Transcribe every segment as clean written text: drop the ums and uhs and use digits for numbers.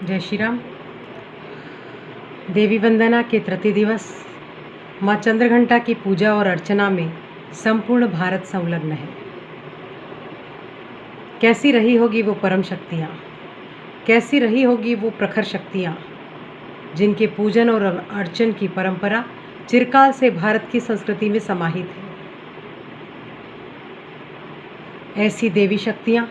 जय श्री राम। देवी वंदना के तृतीय दिवस माँ चंद्रघंटा की पूजा और अर्चना में संपूर्ण भारत संलग्न है। कैसी रही होगी वो परम शक्तियाँ, कैसी रही होगी वो प्रखर शक्तियाँ, जिनके पूजन और अर्चन की परंपरा चिरकाल से भारत की संस्कृति में समाहित है। ऐसी देवी शक्तियाँ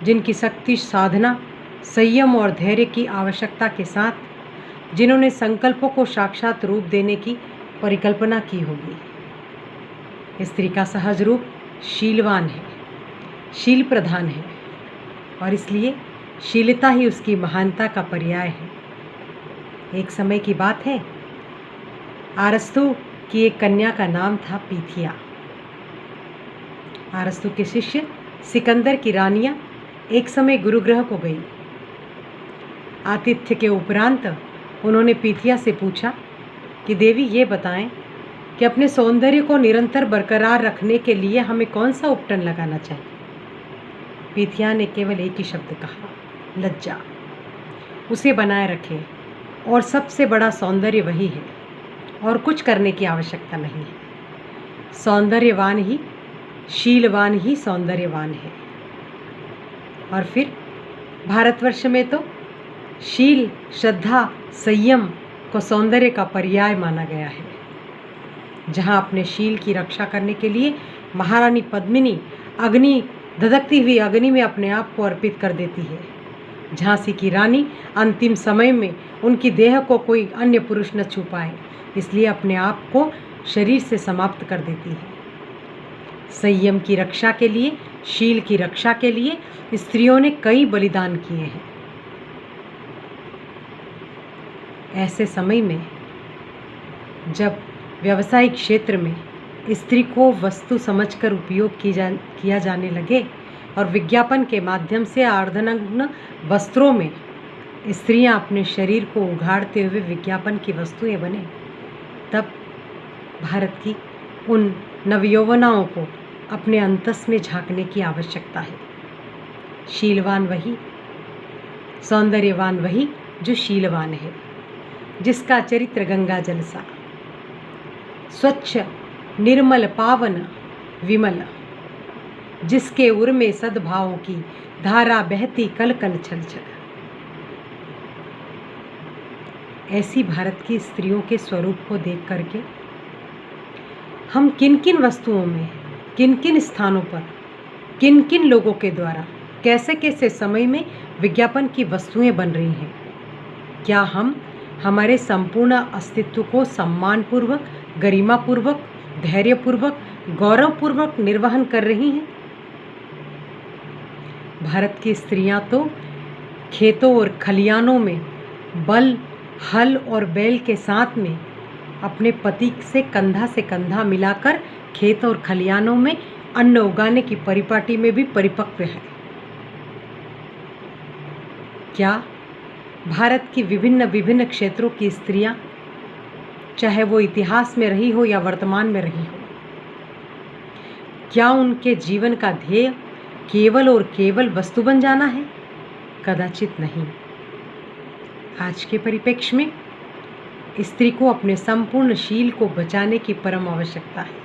जिनकी शक्ति साधना, संयम और धैर्य की आवश्यकता के साथ जिन्होंने संकल्पों को साक्षात रूप देने की परिकल्पना की होगी। स्त्री का सहज रूप शीलवान है, शील प्रधान है और इसलिए शीलता ही उसकी महानता का पर्याय है। एक समय की बात है, अरस्तु की एक कन्या का नाम था पीथिया। अरस्तु के शिष्य सिकंदर की रानियां एक समय गुरुगृह को गई। आतिथ्य के उपरांत उन्होंने पीथिया से पूछा कि देवी ये बताएं कि अपने सौंदर्य को निरंतर बरकरार रखने के लिए हमें कौन सा उपटन लगाना चाहिए। पीथिया ने केवल एक ही शब्द कहा, लज्जा। उसे बनाए रखें और सबसे बड़ा सौंदर्य वही है और कुछ करने की आवश्यकता नहीं है। सौंदर्यवान ही, शीलवान ही सौंदर्यवान है। और फिर भारतवर्ष में तो शील, श्रद्धा, संयम को सौंदर्य का पर्याय माना गया है। जहाँ अपने शील की रक्षा करने के लिए महारानी पद्मिनी धधकती हुई अग्नि में अपने आप को अर्पित कर देती है। झांसी की रानी अंतिम समय में उनकी देह को कोई अन्य पुरुष न छू पाए, इसलिए अपने आप को शरीर से समाप्त कर देती है। संयम की रक्षा के लिए, शील की रक्षा के लिए स्त्रियों ने कई बलिदान किए हैं। ऐसे समय में जब व्यावसायिक क्षेत्र में स्त्री को वस्तु समझकर उपयोग किया जाने लगे और विज्ञापन के माध्यम से अर्धनग्न वस्त्रों में स्त्रियां अपने शरीर को उघाड़ते हुए विज्ञापन की वस्तुएं बने, तब भारत की उन नवयौवनाओं को अपने अंतस में झांकने की आवश्यकता है। शीलवान वही, सौंदर्यवान वही जो शीलवान है, जिसका चरित्र गंगा जल सा स्वच्छ, निर्मल, पावन, विमल, जिसके उर में सद्भावों की धारा बहती कल कल छल छल। ऐसी भारत की स्त्रियों के स्वरूप को देख करके हम किन किन वस्तुओं में, किन किन स्थानों पर, किन किन लोगों के द्वारा कैसे कैसे समय में विज्ञापन की वस्तुएं बन रही हैं, क्या हम हमारे संपूर्ण अस्तित्व को सम्मानपूर्वक, गरिमापूर्वक, धैर्यपूर्वक, गौरवपूर्वक निर्वहन कर रही हैं? भारत की स्त्रियां तो खेतों और खलियानों में बल, हल और बैल के साथ में अपने पति से कंधा मिलाकर खेत और खलियानों में अन्न उगाने की परिपाटी में भी परिपक्व है। क्या भारत की विभिन्न क्षेत्रों की स्त्रियां, चाहे वो इतिहास में रही हो या वर्तमान में रही हो, क्या उनके जीवन का ध्येय केवल और केवल वस्तु बन जाना है? कदाचित नहीं। आज के परिप्रेक्ष्य में स्त्री को अपने संपूर्ण शील को बचाने की परम आवश्यकता है।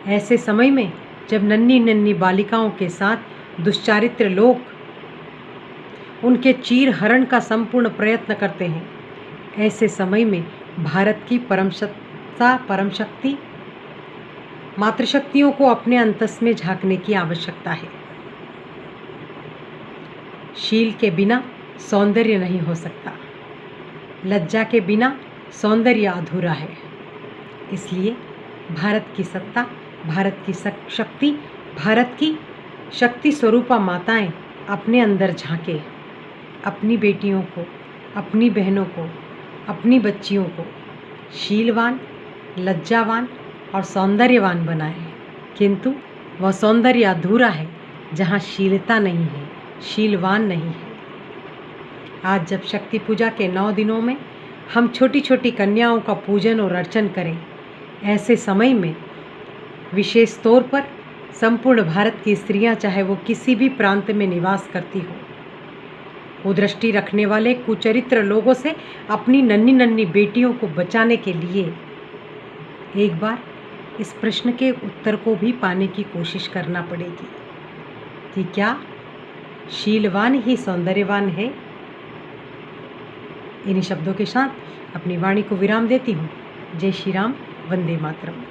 ऐसे समय में जब नन्ही नन्ही बालिकाओं के साथ दुष्चारित्र लोग उनके चीर हरण का संपूर्ण प्रयत्न करते हैं, ऐसे समय में भारत की परम शक्ति मातृशक्तियों को अपने अंतस में झांकने की आवश्यकता है। शील के बिना सौंदर्य नहीं हो सकता, लज्जा के बिना सौंदर्य अधूरा है। इसलिए भारत की सत्ता, भारत की शक्ति, भारत की शक्ति स्वरूपा माताएं अपने अंदर झांके, अपनी बेटियों को, अपनी बहनों को, अपनी बच्चियों को शीलवान, लज्जावान और सौंदर्यवान बनाएं। किंतु वह सौंदर्य अधूरा है जहाँ शीलता नहीं है, शीलवान नहीं है। आज जब शक्ति पूजा के 9 दिनों में हम छोटी छोटी कन्याओं का पूजन और अर्चन करें, ऐसे समय में विशेष तौर पर संपूर्ण भारत की स्त्रियां, चाहे वो किसी भी प्रांत में निवास करती हो, कुदृष्टि रखने वाले कुचरित्र लोगों से अपनी नन्ही नन्ही बेटियों को बचाने के लिए एक बार इस प्रश्न के उत्तर को भी पाने की कोशिश करना पड़ेगी कि क्या शीलवान ही सौंदर्यवान है। इन्हीं शब्दों के साथ अपनी वाणी को विराम देती हूँ। जय श्री राम, वंदे मातरम।